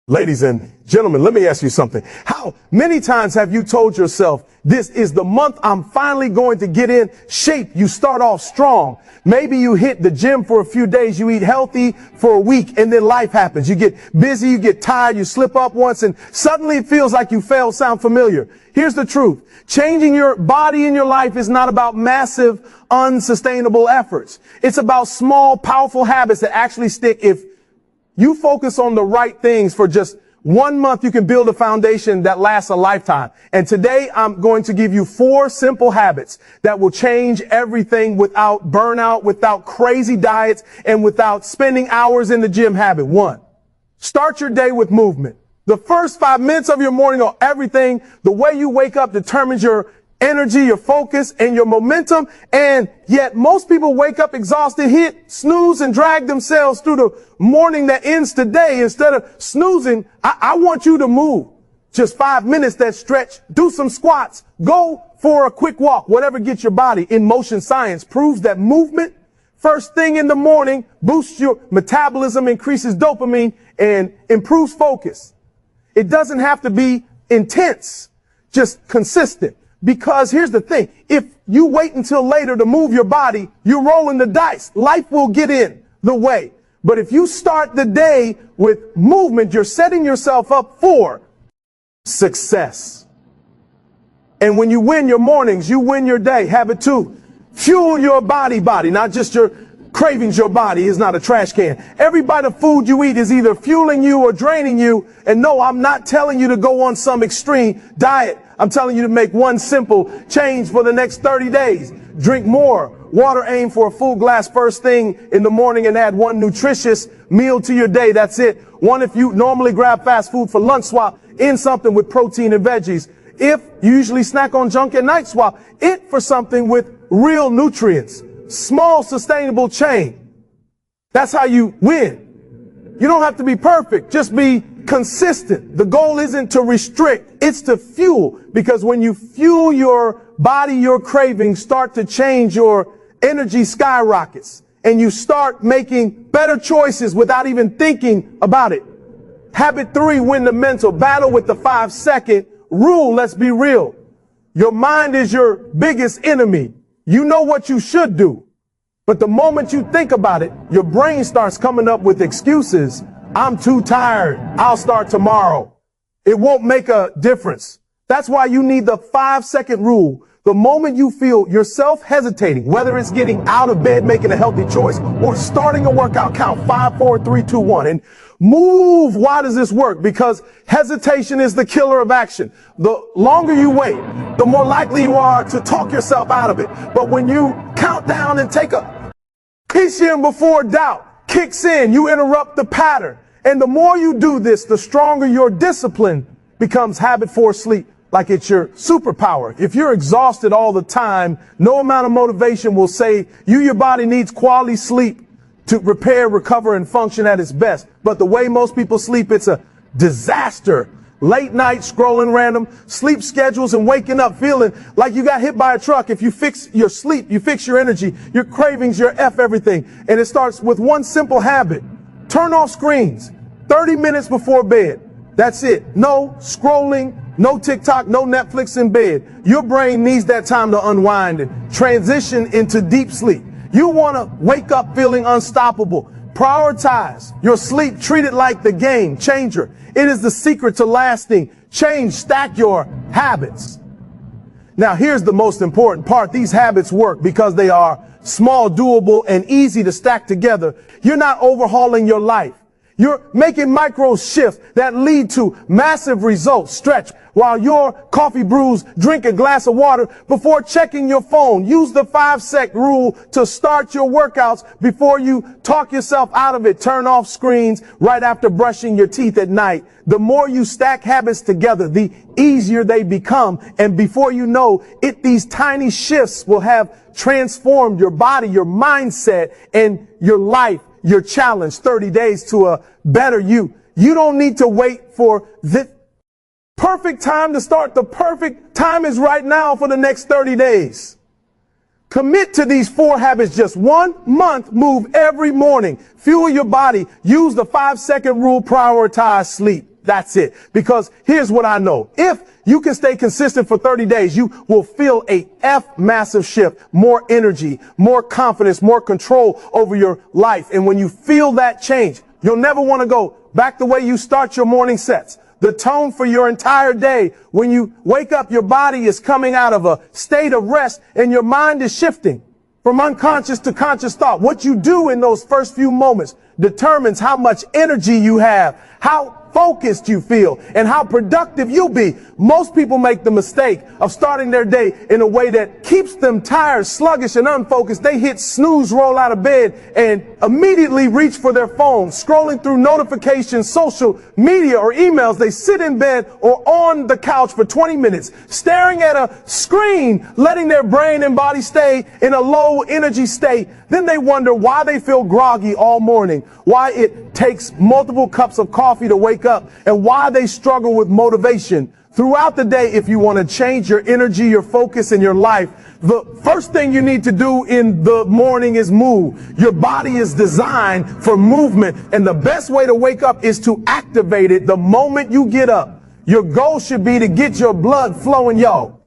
Ladies and gentlemen, let me ask you something. How many times have you told yourself, this is the month I'm finally going to get in shape? You start off strong. Maybe you hit the gym for a few days, you eat healthy for a week, and then life happens. You get busy, you get tired, you slip up once, and suddenly it feels like you failed. Sound familiar? Here's the truth. Changing your body in your life is not about massive, unsustainable efforts. It's about small, powerful habits that actually stick. If you focus on the right things for just 1 month, you can build a foundation that lasts a lifetime. And today I'm going to give you 4 simple habits that will change everything without burnout, without crazy diets, and without spending hours in the gym habit. 1, start your day with movement. The first 5 minutes of your morning are everything. The way you wake up determines your energy, your focus, and your momentum. And yet most people wake up exhausted, hit snooze, and drag themselves through the morning that ends today. Instead of snoozing, I want you to move. Just 5 minutes that stretch, do some squats, go for a quick walk, whatever gets your body in motion. Science proves that movement first thing in the morning boosts your metabolism, increases dopamine, and improves focus. It doesn't have to be intense, just consistent. Because here's the thing, if you wait until later to move your body, you're rolling the dice. Life will get in the way. But if you start the day with movement, you're setting yourself up for success. And when you win your mornings, you win your day. Habit 2, fuel your body, not just your cravings. Your body is not a trash can. Every bite of food you eat is either fueling you or draining you. And no, I'm not telling you to go on some extreme diet. I'm telling you to make one simple change for the next 30 days. Drink more water. Aim for a full glass first thing in the morning and add 1 nutritious meal to your day. That's it. 1, if you normally grab fast food for lunch, swap in something with protein and veggies. If you usually snack on junk at night, swap it for something with real nutrients. Small, sustainable change. That's how you win. You don't have to be perfect. Just be consistent. The goal isn't to restrict, it's to fuel. Because when you fuel your body, your cravings start to change, your energy skyrockets, and you start making better choices without even thinking about it. Habit 3, win the mental battle with the 5-second rule. Let's be real. Your mind is your biggest enemy. You know what you should do, but the moment you think about it, your brain starts coming up with excuses. I'm too tired. I'll start tomorrow. It won't make a difference. That's why you need the 5-second rule. The moment you feel yourself hesitating, whether it's getting out of bed, making a healthy choice, or starting a workout, count 5, 4, 3, 2, 1, and move. Why does this work? Because hesitation is the killer of action. The longer you wait, the more likely you are to talk yourself out of it. But when you count down and take a piece in before doubt kicks in, you interrupt the pattern. And the more you do this, the stronger your discipline becomes. Habit 4, sleep like it's your superpower. If you're exhausted all the time, no amount of motivation will say your body needs quality sleep to repair, recover, and function at its best. But the way most people sleep, it's a disaster. Late night scrolling random sleep schedules and waking up feeling like you got hit by a truck. If you fix your sleep, you fix your energy, your cravings, your everything. And it starts with one simple habit. Turn off screens 30 minutes before bed. That's it. No scrolling, no TikTok, no Netflix in bed. Your brain needs that time to unwind and transition into deep sleep. You want to wake up feeling unstoppable. Prioritize your sleep. Treat it like the game changer. It is the secret to lasting change. Stack your habits. Now, here's the most important part. These habits work because they are small, doable, and easy to stack together. You're not overhauling your life. You're making micro shifts that lead to massive results. Stretch while your coffee brews. Drink a glass of water before checking your phone. Use the 5-sec rule to start your workouts before you talk yourself out of it. Turn off screens right after brushing your teeth at night. The more you stack habits together, the easier they become. And before you know it, these tiny shifts will have transformed your body, your mindset, and your life. Your challenge, 30 days to a better you. You don't need to wait for the perfect time to start. The perfect time is right now for the next 30 days. Commit to these 4 habits. Just 1 month. Move every morning. Fuel your body. Use the 5-second rule. Prioritize sleep. That's it. Because here's what I know. If you can stay consistent for 30 days, you will feel a massive shift, more energy, more confidence, more control over your life. And when you feel that change, you'll never want to go back the way you start your morning sets. The tone for your entire day. When you wake up, your body is coming out of a state of rest and your mind is shifting from unconscious to conscious thought. What you do in those first few moments determines how much energy you have, how focused you feel, and how productive you'll be. Most people make the mistake of starting their day in a way that keeps them tired, sluggish, and unfocused. They hit snooze, roll out of bed, and immediately reach for their phone, scrolling through notifications, social media, or emails. They sit in bed or on the couch for 20 minutes, staring at a screen, letting their brain and body stay in a low energy state. Then they wonder why they feel groggy all morning, why it takes multiple cups of coffee to wake up, and why they struggle with motivation. Throughout the day, if you want to change your energy, your focus, and your life, the first thing you need to do in the morning is move. Your body is designed for movement, and the best way to wake up is to activate it the moment you get up. Your goal should be to get your blood flowing, yo.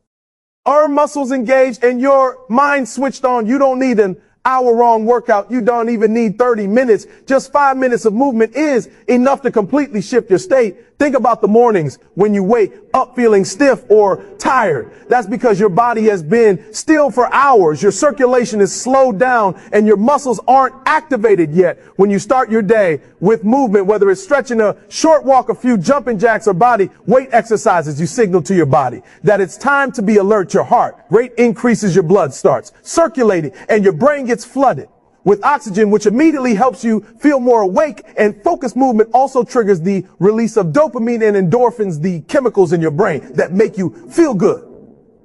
Our muscles engaged and your mind switched on. You don't need an hour-long workout. You don't even need 30 minutes. Just 5 minutes of movement is enough to completely shift your state. Think about the mornings when you wake up feeling stiff or tired. That's because your body has been still for hours. Your circulation is slowed down and your muscles aren't activated yet. When you start your day with movement, whether it's stretching, a short walk, a few jumping jacks, or body weight exercises, you signal to your body that it's time to be alert. Your heart rate increases, your blood starts circulating, and your brain gets flooded with oxygen, which immediately helps you feel more awake. And focused movement also triggers the release of dopamine and endorphins, the chemicals in your brain that make you feel good.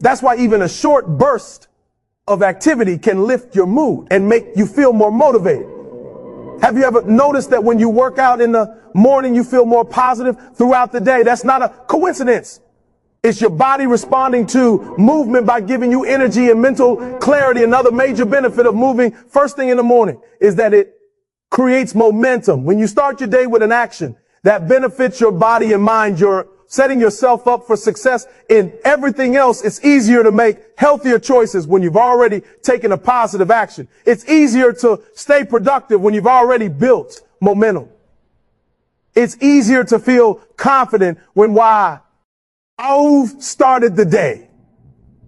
That's why even a short burst of activity can lift your mood and make you feel more motivated. Have you ever noticed that when you work out in the morning, you feel more positive throughout the day? That's not a coincidence. It's your body responding to movement by giving you energy and mental clarity. Another major benefit of moving first thing in the morning is that it creates momentum. When you start your day with an action that benefits your body and mind, you're setting yourself up for success in everything else. It's easier to make healthier choices when you've already taken a positive action. It's easier to stay productive when you've already built momentum. It's easier to feel confident when I've started the day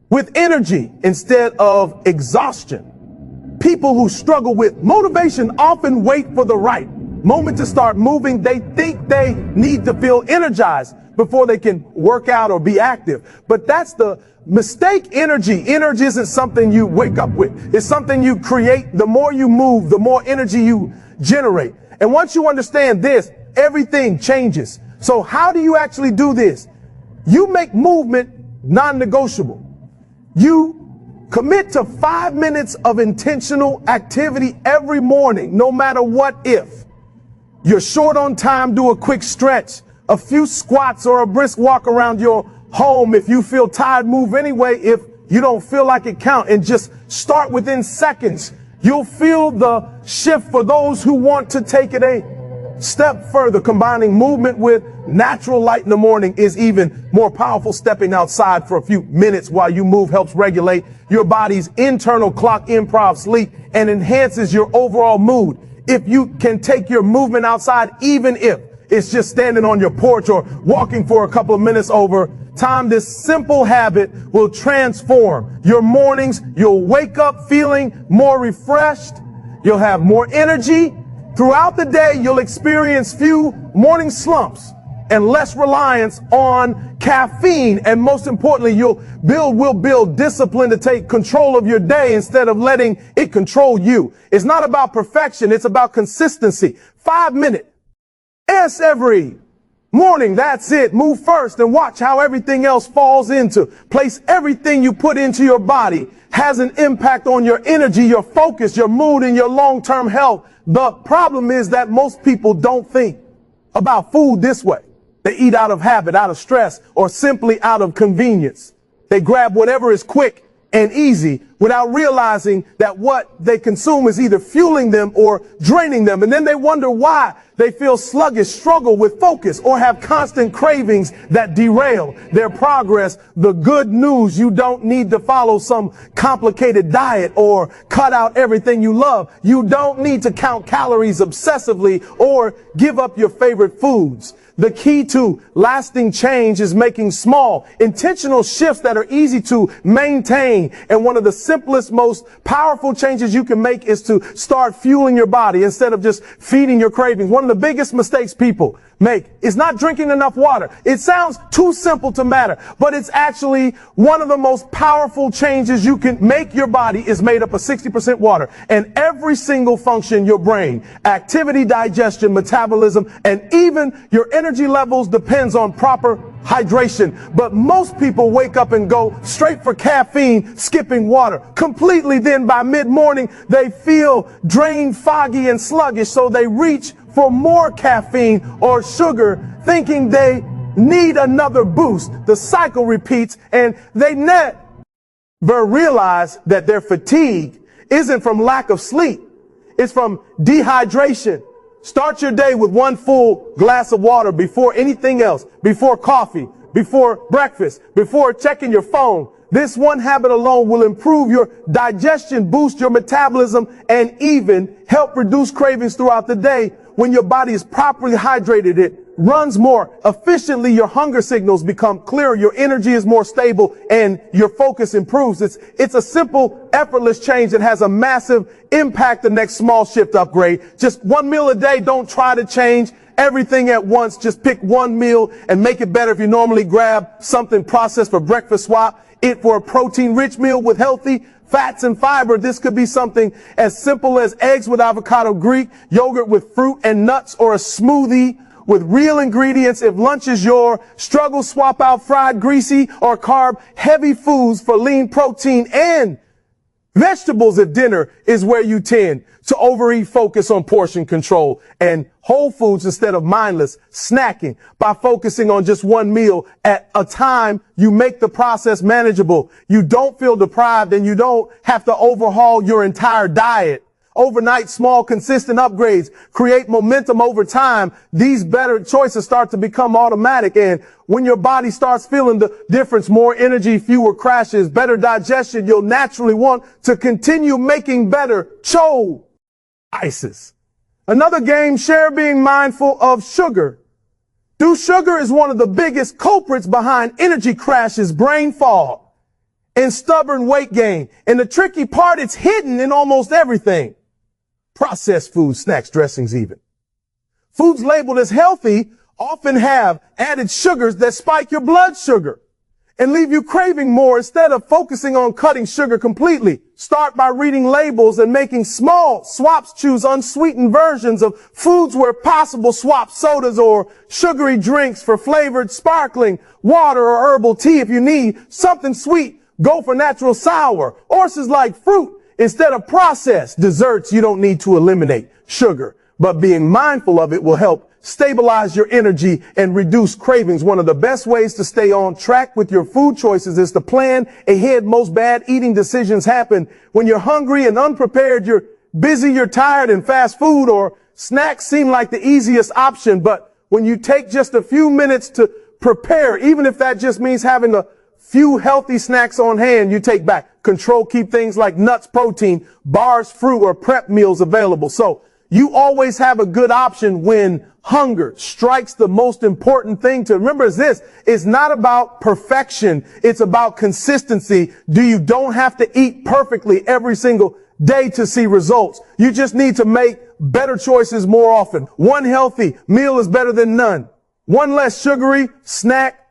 with energy instead of exhaustion. People who struggle with motivation often wait for the right moment to start moving. They think they need to feel energized before they can work out or be active. But that's the mistake. Energy isn't something you wake up with. It's something you create. The more you move, the more energy you generate. And once you understand this, everything changes. So how do you actually do this? You make movement non-negotiable. You commit to 5 minutes of intentional activity every morning, no matter what. If you're short on time, do a quick stretch, a few squats, or a brisk walk around your home. If you feel tired, move anyway. If you don't feel like it, count and just start within seconds. You'll feel the shift for those who want to take it a step further. Combining movement with natural light in the morning is even more powerful. Stepping outside for a few minutes while you move helps regulate your body's internal clock, improv sleep, and enhances your overall mood. If you can take your movement outside, even if it's just standing on your porch or walking for a couple of minutes, over time, this simple habit will transform your mornings. You'll wake up feeling more refreshed. You'll have more energy. Throughout the day, you'll experience few morning slumps and less reliance on caffeine. And most importantly, we'll build discipline to take control of your day instead of letting it control you. It's not about perfection. It's about consistency. 5 minutes. Yes, every morning. That's it. Move first and watch how everything else falls into place. Everything you put into your body has an impact on your energy, your focus, your mood, and your long-term health. The problem is that most people don't think about food this way. They eat out of habit, out of stress, or simply out of convenience. They grab whatever is quick and easy without realizing that what they consume is either fueling them or draining them. And then they wonder why they feel sluggish, struggle with focus, or have constant cravings that derail their progress. The good news: you don't need to follow some complicated diet or cut out everything you love. You don't need to count calories obsessively or give up your favorite foods. The key to lasting change is making small, intentional shifts that are easy to maintain. And one of the simplest, most powerful changes you can make is to start fueling your body instead of just feeding your cravings. One of the biggest mistakes people make is not drinking enough water. It sounds too simple to matter, but it's actually one of the most powerful changes you can make. Your body is made up of 60% water, and every single function, your brain, activity, digestion, metabolism, and even your energy levels depends on proper hydration. But most people wake up and go straight for caffeine, skipping water completely. Then by mid-morning, they feel drained, foggy, and sluggish, so they reach for more caffeine or sugar, thinking they need another boost. The cycle repeats, and they never realize that their fatigue isn't from lack of sleep. It's from dehydration. Start your day with one full glass of water before anything else, before coffee, before breakfast, before checking your phone. This one habit alone will improve your digestion, boost your metabolism, and even help reduce cravings throughout the day. When your body is properly hydrated, it runs more efficiently, your hunger signals become clearer, your energy is more stable, and your focus improves. It's a simple, effortless change that has a massive impact. The next small shift upgrade. Just one meal a day. Don't try to change everything at once. Just pick one meal and make it better. If you normally grab something processed for breakfast, swap it for a protein-rich meal with healthy fats and fiber. This could be something as simple as eggs with avocado, Greek yogurt with fruit and nuts, or a smoothie with real ingredients. If lunch is your struggle, swap out fried, greasy, or carb-heavy foods for lean protein and vegetables. If dinner is where you tend to overeat, focus on portion control and whole foods instead of mindless snacking. By focusing on just one meal at a time, you make the process manageable. You don't feel deprived, and you don't have to overhaul your entire diet. Overnight, small, consistent upgrades create momentum over time. These better choices start to become automatic. And when your body starts feeling the difference, more energy, fewer crashes, better digestion, you'll naturally want to continue making better choices. Another game, share being mindful of sugar. Sugar is one of the biggest culprits behind energy crashes, brain fog, and stubborn weight gain. And the tricky part, it's hidden in almost everything. Processed foods, snacks, dressings even. Foods labeled as healthy often have added sugars that spike your blood sugar and leave you craving more. Instead of focusing on cutting sugar completely, start by reading labels and making small swaps. Choose unsweetened versions of foods where possible. Swap sodas or sugary drinks for flavored sparkling water or herbal tea. If you need something sweet, go for natural sour. Horses like fruit instead of processed desserts. You don't need to eliminate sugar, but being mindful of it will help stabilize your energy and reduce cravings. One of the best ways to stay on track with your food choices is to plan ahead. Most bad eating decisions happen when you're hungry and unprepared. You're busy, you're tired, and fast food or snacks seem like the easiest option. But when you take just a few minutes to prepare, even if that just means having a few healthy snacks on hand, you take back control. Keep things like nuts, protein, bars, fruit, or prep meals available, so you always have a good option when hunger strikes. The most important thing to remember is this: it's not about perfection, it's about consistency. You don't have to eat perfectly every single day to see results. You just need to make better choices more often. One healthy meal is better than none. One less sugary snack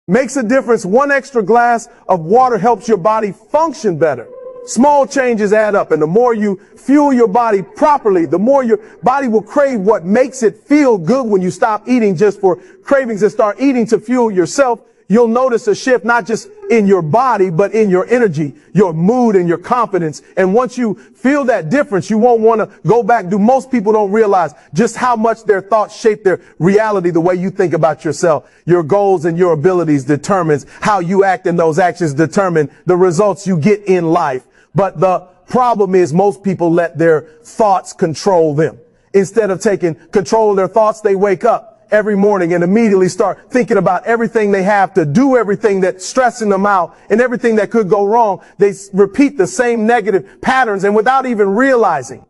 makes a difference. One extra glass of water helps your body function better. Small changes add up, and the more you fuel your body properly, the more your body will crave what makes it feel good. When you stop eating just for cravings and start eating to fuel yourself, you'll notice a shift not just in your body, but in your energy, your mood, and your confidence. And once you feel that difference, you won't want to go back. Most people don't realize just how much their thoughts shape their reality. The way you think about yourself, your goals and your abilities determines how you act, and those actions determine the results you get in life. But the problem is most people let their thoughts control them. Instead of taking control of their thoughts, they wake up every morning and immediately start thinking about everything they have to do, everything that's stressing them out and everything that could go wrong. They repeat the same negative patterns, and without even realizing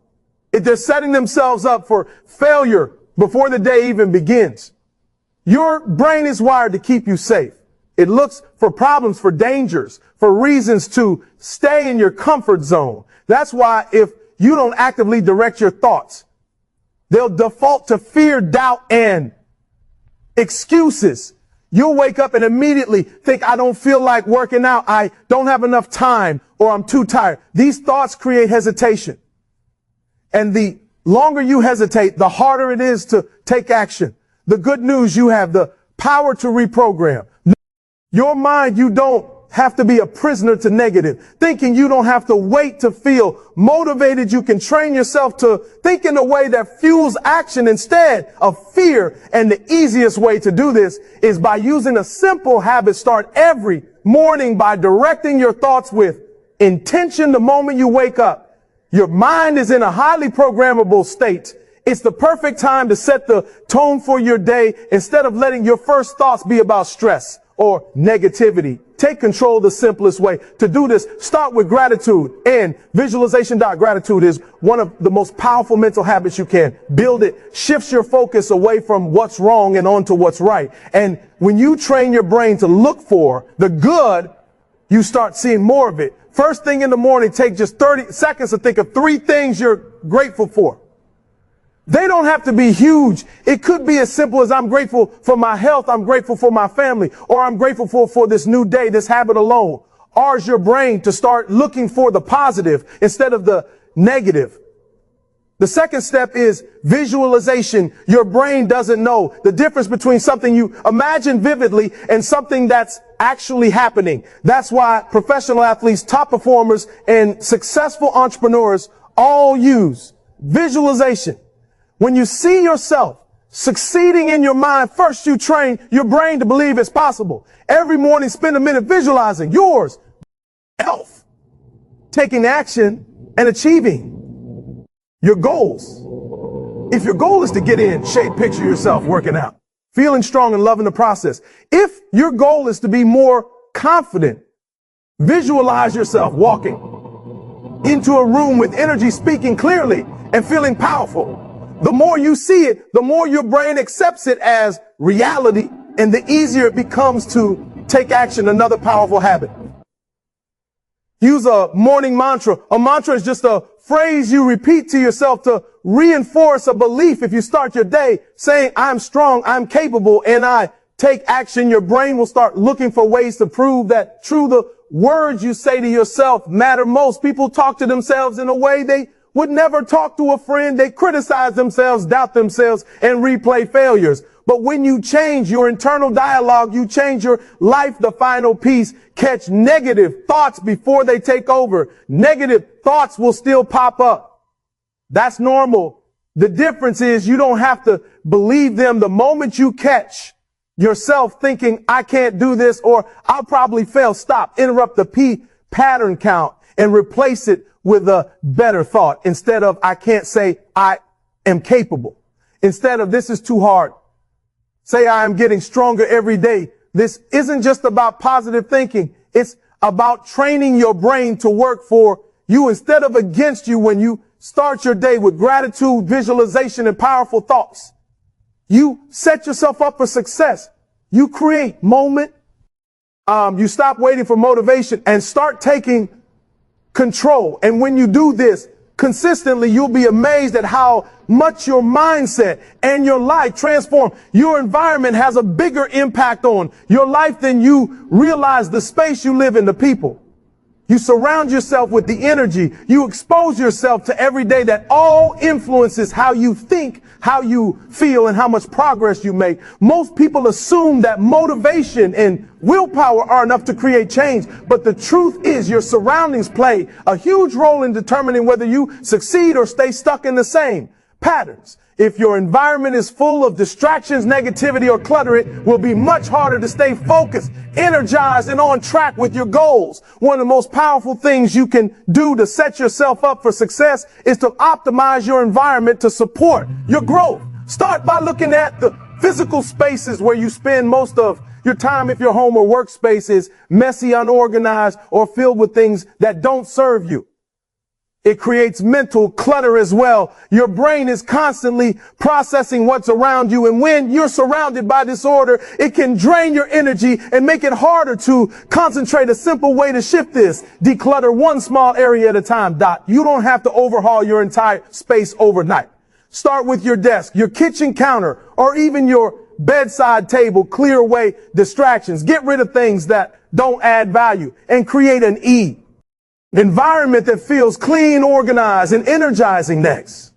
it, they're setting themselves up for failure before the day even begins. Your brain is wired to keep you safe. It looks for problems, for dangers, for reasons to stay in your comfort zone. That's why if you don't actively direct your thoughts, they'll default to fear, doubt, and excuses. You'll wake up and immediately think, I don't feel like working out. I don't have enough time, or I'm too tired. These thoughts create hesitation. And the longer you hesitate, the harder it is to take action. The good news, you have the power to reprogram. Your mind, you don't have to be a prisoner to negative thinking. You don't have to wait to feel motivated. You can train yourself to think in a way that fuels action instead of fear. And the easiest way to do this is by using a simple habit. Start every morning by directing your thoughts with intention the moment you wake up. Your mind is in a highly programmable state. It's the perfect time to set the tone for your day instead of letting your first thoughts be about stress or negativity. Take control the simplest way. To do this, start with gratitude. And visualization. Gratitude is one of the most powerful mental habits you can build. It shifts your focus away from what's wrong and onto what's right. And when you train your brain to look for the good, you start seeing more of it. First thing in the morning, take just 30 seconds to think of 3 things you're grateful for. They don't have to be huge. It could be as simple as I'm grateful for my health, I'm grateful for my family, or I'm grateful for this new day, this habit alone. Ours your brain to start looking for the positive instead of the negative. The second step is visualization. Your brain doesn't know the difference between something you imagine vividly and something that's actually happening. That's why professional athletes, top performers, and successful entrepreneurs all use visualization. When you see yourself succeeding in your mind, first you train your brain to believe it's possible. Every morning, spend a minute visualizing yours, health, taking action, and achieving your goals. If your goal is to get in shape, picture yourself working out, feeling strong and loving the process. If your goal is to be more confident, visualize yourself walking into a room with energy, speaking clearly, and feeling powerful. The more you see it, the more your brain accepts it as reality, and the easier it becomes to take action. Another powerful habit. Use a morning mantra. A mantra is just a phrase you repeat to yourself to reinforce a belief. If you start your day saying, I'm strong, I'm capable, and I take action, your brain will start looking for ways to prove that true. The words you say to yourself matter most. People talk to themselves in a way they would never talk to a friend. They criticize themselves, doubt themselves, and replay failures. But when you change your internal dialogue, you change your life. The final piece, catch negative thoughts before they take over. Negative thoughts will still pop up. That's normal. The difference is you don't have to believe them. The moment you catch yourself thinking, I can't do this, or I'll probably fail, stop, interrupt the pattern count and replace it with a better thought. Instead of, I can't, say, I am capable. Instead of, this is too hard, say, I am getting stronger every day. This isn't just about positive thinking. It's about training your brain to work for you instead of against you. When you start your day with gratitude, visualization, and powerful thoughts, you set yourself up for success. You create moment. You stop waiting for motivation and start taking control. And when you do this consistently, you'll be amazed at how much your mindset and your life transform. Your environment has a bigger impact on your life than you realize. The space you live in, the people you surround yourself with, the energy you expose yourself to every day, that all influences how you think, how you feel, and how much progress you make. Most people assume that motivation and willpower are enough to create change, but the truth is your surroundings play a huge role in determining whether you succeed or stay stuck in the same patterns. If your environment is full of distractions, negativity, or clutter, it will be much harder to stay focused, energized, and on track with your goals. One of the most powerful things you can do to set yourself up for success is to optimize your environment to support your growth. Start by looking at the physical spaces where you spend most of your time. If your home or workspace is messy, unorganized, or filled with things that don't serve you, it creates mental clutter as well. Your brain is constantly processing what's around you. And when you're surrounded by disorder, it can drain your energy and make it harder to concentrate. A simple way to shift this: declutter one small area at a time. You don't have to overhaul your entire space overnight. Start with your desk, your kitchen counter, or even your bedside table. Clear away distractions. Get rid of things that don't add value and create an environment that feels clean, organized, and energizing. Next,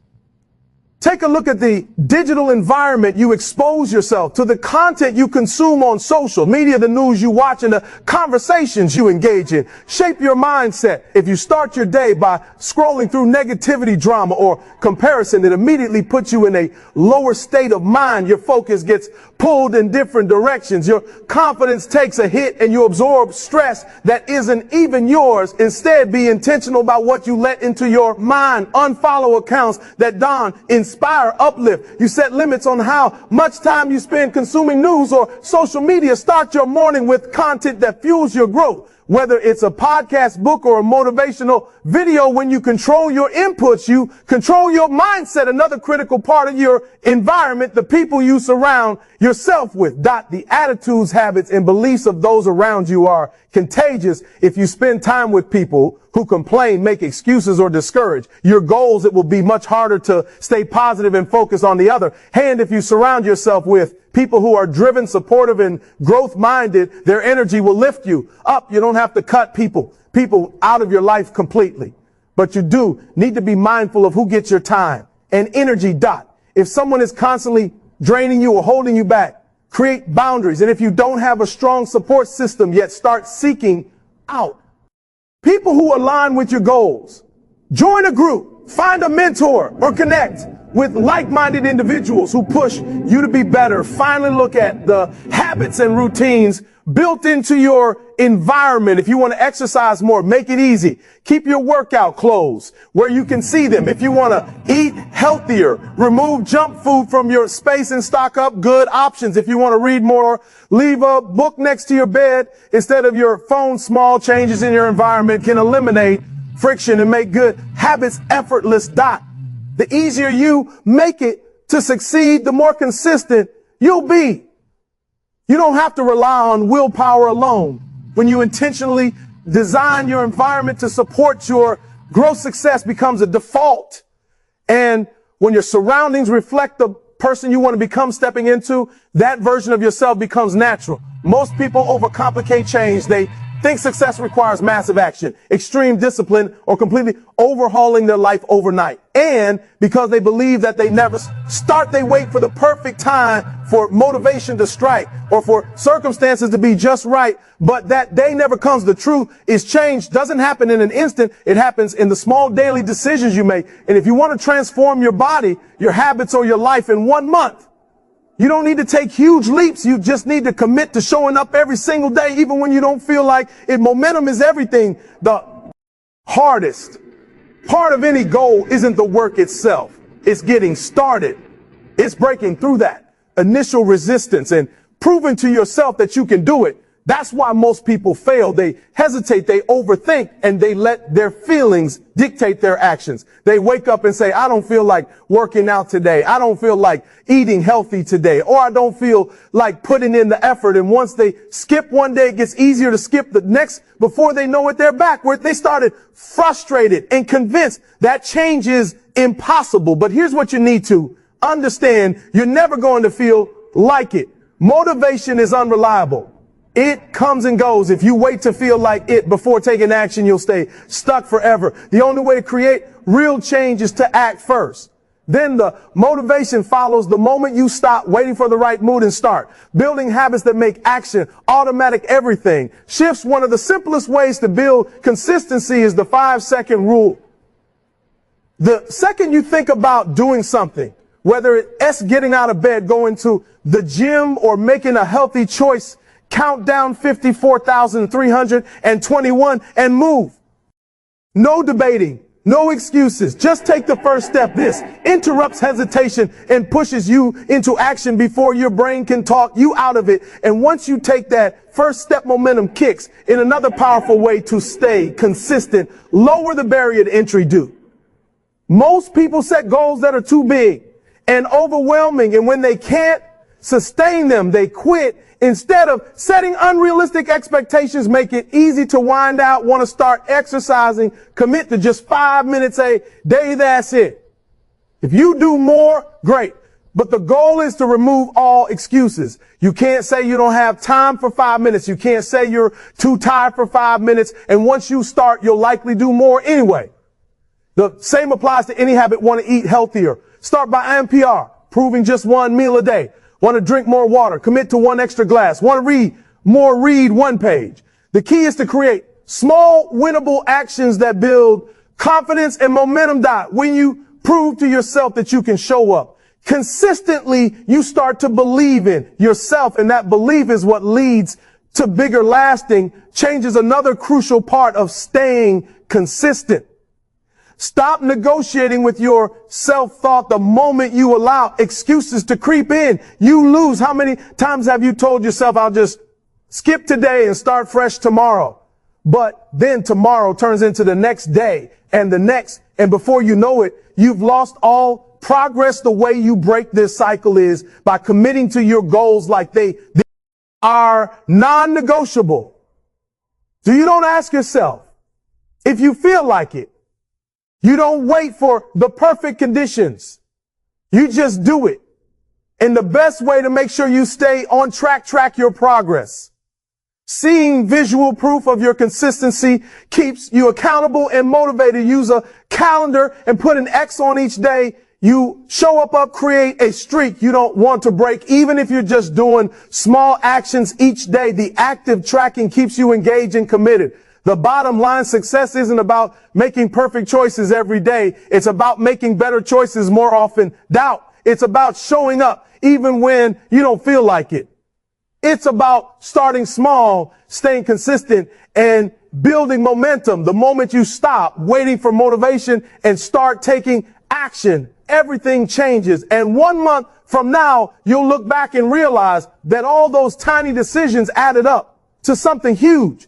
take a look at the digital environment you expose yourself to, the content you consume on social media, the news you watch, and the conversations you engage in. Shape your mindset. If you start your day by scrolling through negativity, drama, or comparison, it immediately puts you in a lower state of mind. Your focus gets pulled in different directions. Your confidence takes a hit, and you absorb stress that isn't even yours. Instead, be intentional about what you let into your mind. Unfollow accounts that don't inspire, uplift. You set limits on how much time you spend consuming news or social media. Start your morning with content that fuels your growth. Whether it's a podcast, book, or a motivational video, when you control your inputs, you control your mindset. Another critical part of your environment, the people you surround yourself with. The attitudes, habits, and beliefs of those around you are contagious. If you spend time with people who complain, make excuses, or discourage your goals, it will be much harder to stay positive and focus. On the other hand, if you surround yourself with people who are driven, supportive, and growth-minded, their energy will lift you up. You don't have to cut people out of your life completely, but you do need to be mindful of who gets your time and energy. If someone is constantly draining you or holding you back, create boundaries. And if you don't have a strong support system yet, start seeking out people who align with your goals. Join a group, find a mentor, or connect with like-minded individuals who push you to be better. Finally, look at the habits and routines built into your environment. If you want to exercise more, make it easy. Keep your workout clothes where you can see them. If you want to eat healthier, remove junk food from your space and stock up good options. If you want to read more, leave a book next to your bed instead of your phone. Small changes in your environment can eliminate friction and make good habits effortless. The easier you make it to succeed, the more consistent you'll be. You don't have to rely on willpower alone. When you intentionally design your environment to support your growth, success becomes a default. And when your surroundings reflect the person you want to become, stepping into, that version of yourself becomes natural. Most people overcomplicate change. They think success requires massive action, extreme discipline, or completely overhauling their life overnight. And because they believe that they never start, they wait for the perfect time for motivation to strike or for circumstances to be just right. But that day never comes. The truth is, change doesn't happen in an instant. It happens in the small daily decisions you make. And if you want to transform your body, your habits, or your life in 1 month, you don't need to take huge leaps. You just need to commit to showing up every single day, even when you don't feel like it. Momentum is everything. The hardest part of any goal isn't the work itself. It's getting started. It's breaking through that initial resistance and proving to yourself that you can do it. That's why most people fail. They hesitate, they overthink, and they let their feelings dictate their actions. They wake up and say, I don't feel like working out today. I don't feel like eating healthy today. Or I don't feel like putting in the effort. And once they skip one day, it gets easier to skip the next. Before they know it, they're back where they started, frustrated and convinced that change is impossible. But here's what you need to understand. You're never going to feel like it. Motivation is unreliable. It comes and goes. If you wait to feel like it before taking action, you'll stay stuck forever. The only way to create real change is to act first. Then the motivation follows the moment you stop waiting for the right mood and start. Building habits that make action automatic. Everything shifts. One of the simplest ways to build consistency is the 5-second rule. The second you think about doing something, whether it's getting out of bed, going to the gym, or making a healthy choice, count down 54,321 and move. No debating, no excuses. Just take the first step. This interrupts hesitation and pushes you into action before your brain can talk you out of it. And once you take that first step, momentum kicks in. Another powerful way to stay consistent, lower the barrier to entry. Most people set goals that are too big and overwhelming, and when they can't sustain them, they quit. Instead of setting unrealistic expectations, make it easy to wind out. Want to start exercising, commit to just 5 minutes a day. That's it. If you do more, great. But the goal is to remove all excuses. You can't say you don't have time for 5 minutes. You can't say you're too tired for 5 minutes. And once you start, you'll likely do more anyway. The same applies to any habit. Want to eat healthier? Start by NPR, proving just one meal a day. Want to drink more water? Commit to 1 extra glass. Want to read more? Read 1 page. The key is to create small, winnable actions that build confidence and momentum. When you prove to yourself that you can show up consistently, you start to believe in yourself, and that belief is what leads to bigger lasting changes. Another crucial part of staying consistent. Stop negotiating with your self-thought. The moment you allow excuses to creep in, you lose. How many times have you told yourself, I'll just skip today and start fresh tomorrow? But then tomorrow turns into the next day and the next, and before you know it, you've lost all progress. The way you break this cycle is by committing to your goals like they are non-negotiable. So you don't ask yourself if you feel like it. You don't wait for the perfect conditions. You just do it. And the best way to make sure you stay on track your progress. Seeing visual proof of your consistency keeps you accountable and motivated. Use a calendar and put an X on each day. You show up, create a streak you don't want to break. Even if you're just doing small actions each day, the active tracking keeps you engaged and committed. The bottom line, success isn't about making perfect choices every day. It's about making better choices more often. It's about showing up even when you don't feel like it. It's about starting small, staying consistent, and building momentum. The moment you stop waiting for motivation and start taking action, everything changes. And 1 month from now, you'll look back and realize that all those tiny decisions added up to something huge.